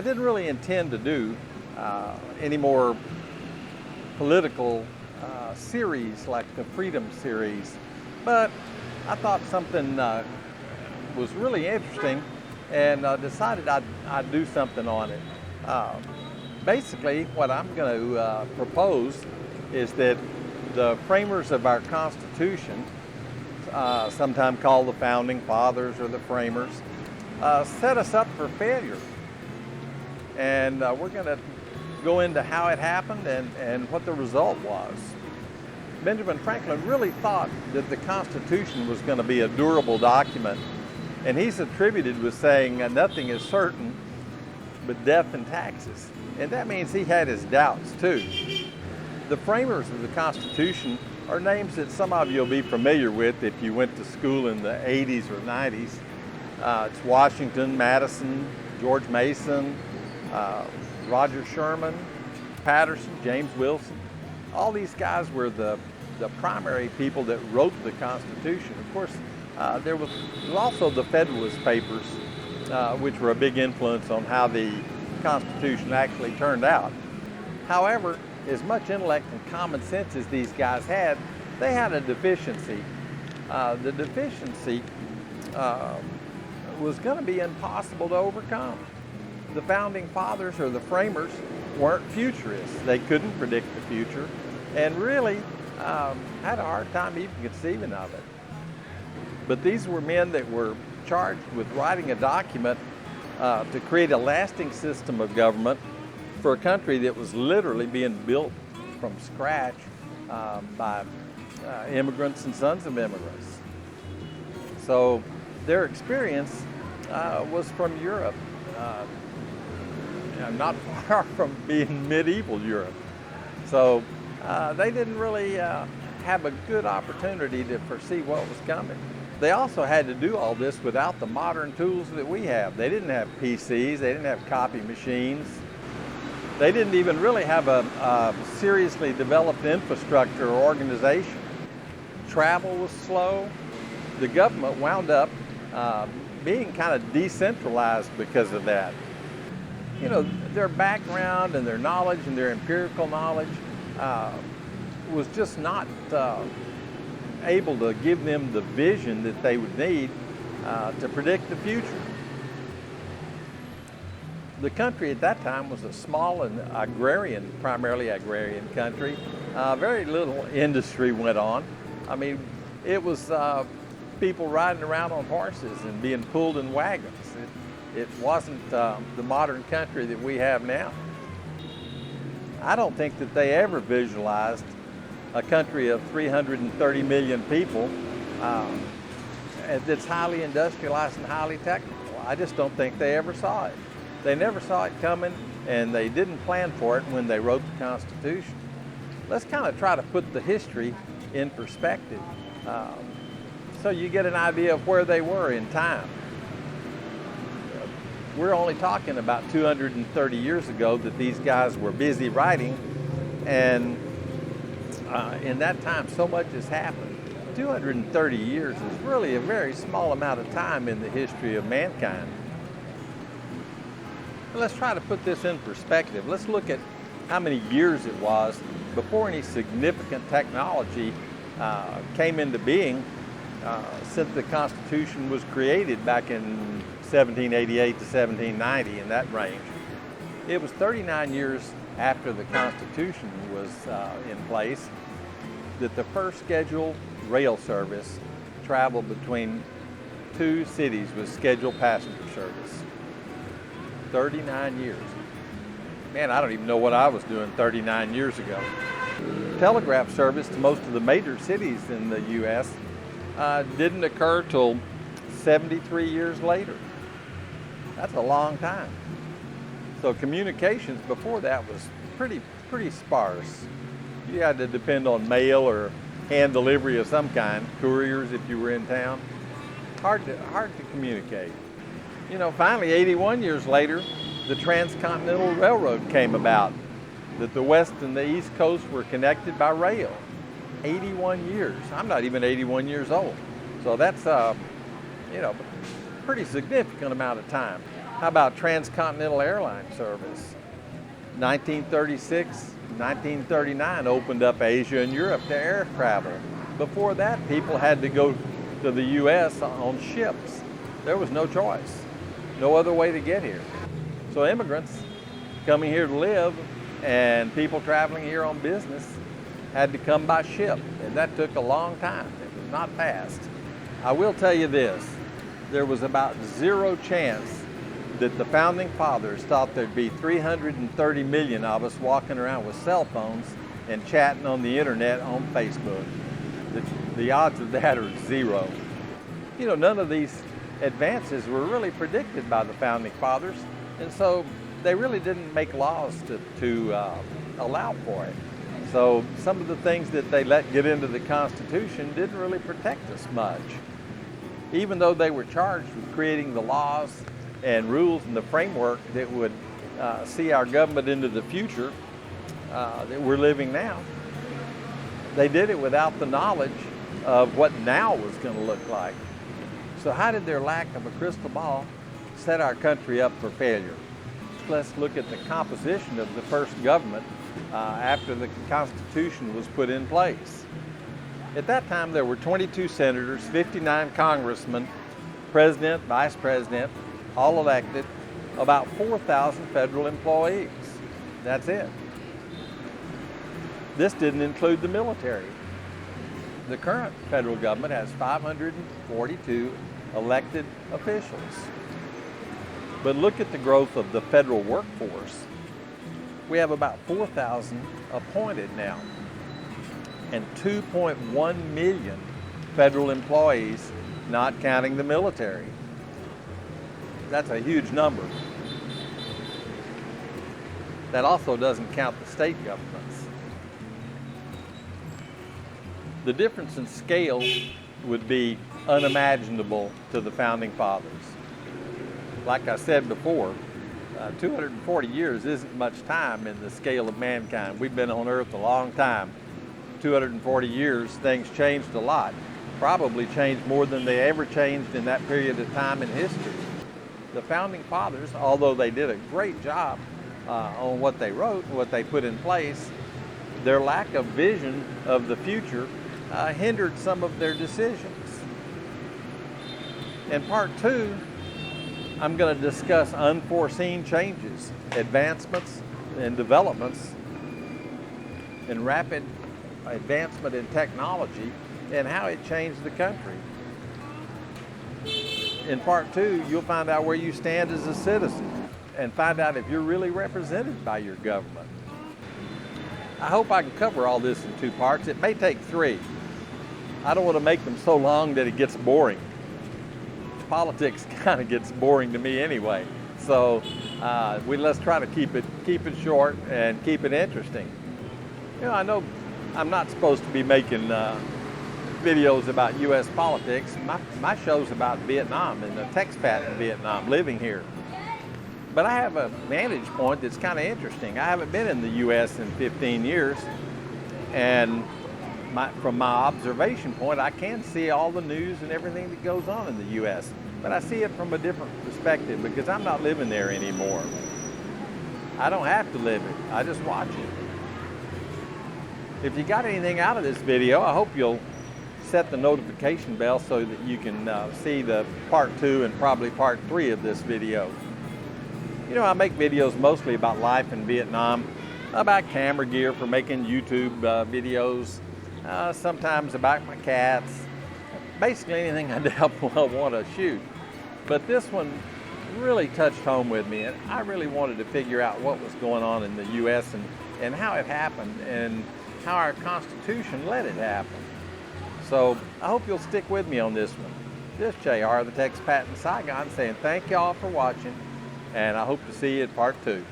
I didn't really intend to do any more political series like the Freedom series, but I thought something was really interesting and decided I'd do something on it. Basically, what I'm going to propose is that the framers of our Constitution, sometimes called the Founding Fathers or the Framers, set us up for failure. And we're going to go into how it happened and what the result was. Benjamin Franklin really thought that the Constitution was going to be a durable document, and he's attributed with saying nothing is certain but death and taxes. And that means he had his doubts too. The framers of the Constitution are names that some of you will be familiar with if you went to school in the 80s or 90s. It's Washington, Madison, George Mason, Roger Sherman, Patterson, James Wilson. All these guys were the primary people that wrote the Constitution. Of course, there was also the Federalist Papers, which were a big influence on how the Constitution actually turned out. However, as much intellect and common sense as these guys had, they had a deficiency. The deficiency was going to be impossible to overcome. The Founding Fathers or the Framers weren't futurists. They couldn't predict the future and really had a hard time even conceiving of it. But these were men that were charged with writing a document to create a lasting system of government for a country that was literally being built from scratch by immigrants and sons of immigrants. So their experience was from Europe, not far from being medieval Europe. So they didn't really have a good opportunity to foresee what was coming. They also had to do all this without the modern tools that we have. They didn't have PCs, they didn't have copy machines. They didn't even really have a seriously developed infrastructure or organization. Travel was slow. The government wound up being kind of decentralized because of that. You know, their background and their knowledge and their empirical knowledge was just not able to give them the vision that they would need to predict the future. The country at that time was a small and agrarian, primarily agrarian country. Very little industry went on. I mean, it was people riding around on horses and being pulled in wagons. It wasn't the modern country that we have now. I don't think that they ever visualized a country of 330 million people that's highly industrialized and highly technical. I just don't think they ever saw it. They never saw it coming, and they didn't plan for it when they wrote the Constitution. Let's kind of try to put the history in perspective so you get an idea of where they were in time. We're only talking about 230 years ago that these guys were busy writing, and in that time so much has happened. 230 years is really a very small amount of time in the history of mankind. Let's try to put this in perspective. Let's look at how many years it was before any significant technology came into being since the Constitution was created back in 1788 to 1790, in that range. It was 39 years after the Constitution was in place that the first scheduled rail service traveled between two cities with scheduled passenger service. 39 years. Man, I don't even know what I was doing 39 years ago. Telegraph service to most of the major cities in the U.S. Didn't occur till 73 years later. That's a long time. So communications before that was pretty sparse. You had to depend on mail or hand delivery of some kind, couriers if you were in town. Hard to communicate. You know, finally, 81 years later, the Transcontinental Railroad came about, that the West and the East Coast were connected by rail. 81 years. I'm not even 81 years old. So that's, pretty significant amount of time. How about Transcontinental airline service? 1936, 1939 opened up Asia and Europe to air travel. Before that, people had to go to the U.S. on ships. There was no choice, no other way to get here. So immigrants coming here to live and people traveling here on business had to come by ship, and that took a long time. It was not fast. I will tell you this, there was about zero chance that the founding fathers thought there'd be 330 million of us walking around with cell phones and chatting on the internet on Facebook. The odds of that are zero. You know, none of these advances were really predicted by the founding fathers, and so they really didn't make laws to allow for it. So some of the things that they let get into the Constitution didn't really protect us much. Even though they were charged with creating the laws and rules and the framework that would see our government into the future that we're living now, they did it without the knowledge of what now was going to look like. So how did their lack of a crystal ball set our country up for failure? Let's look at the composition of the first government after the Constitution was put in place. At that time, there were 22 senators, 59 congressmen, president, vice president, all elected, about 4,000 federal employees. That's it. This didn't include the military. The current federal government has 542 elected officials. But look at the growth of the federal workforce. We have about 4,000 appointed now, and 2.1 million federal employees, not counting the military. That's a huge number. That also doesn't count the state governments. The difference in scale would be unimaginable to the founding fathers. Like I said before, 240 years isn't much time in the scale of mankind. We've been on Earth a long time. 240 years, things changed a lot. Probably changed more than they ever changed in that period of time in history. The founding fathers, although they did a great job on what they wrote and what they put in place, their lack of vision of the future hindered some of their decisions. In part 2, I'm going to discuss unforeseen changes, advancements and developments, and rapid advancement in technology and how it changed the country. In part 2, you'll find out where you stand as a citizen and find out if you're really represented by your government. I hope I can cover all this in 2 parts. It may take 3. I don't want to make them so long that it gets boring. Politics kind of gets boring to me anyway. So let's try to keep it short and keep it interesting. You know, I know I'm not supposed to be making videos about U.S. politics. My show's about Vietnam and the expat in Vietnam, living here. But I have a vantage point that's kind of interesting. I haven't been in the U.S. in 15 years, and from my observation point, I can see all the news and everything that goes on in the U.S., but I see it from a different perspective because I'm not living there anymore. I don't have to live it, I just watch it. If you got anything out of this video, I hope you'll set the notification bell so that you can see the part 2 and probably part 3 of this video. You know, I make videos mostly about life in Vietnam, about camera gear for making YouTube videos, sometimes about my cats, basically anything I want to shoot. But this one really touched home with me, and I really wanted to figure out what was going on in the U.S. and how it happened and how our Constitution let it happen. So I hope you'll stick with me on this one. This is JR, the expat in Saigon, saying thank y'all for watching, and I hope to see you at part 2.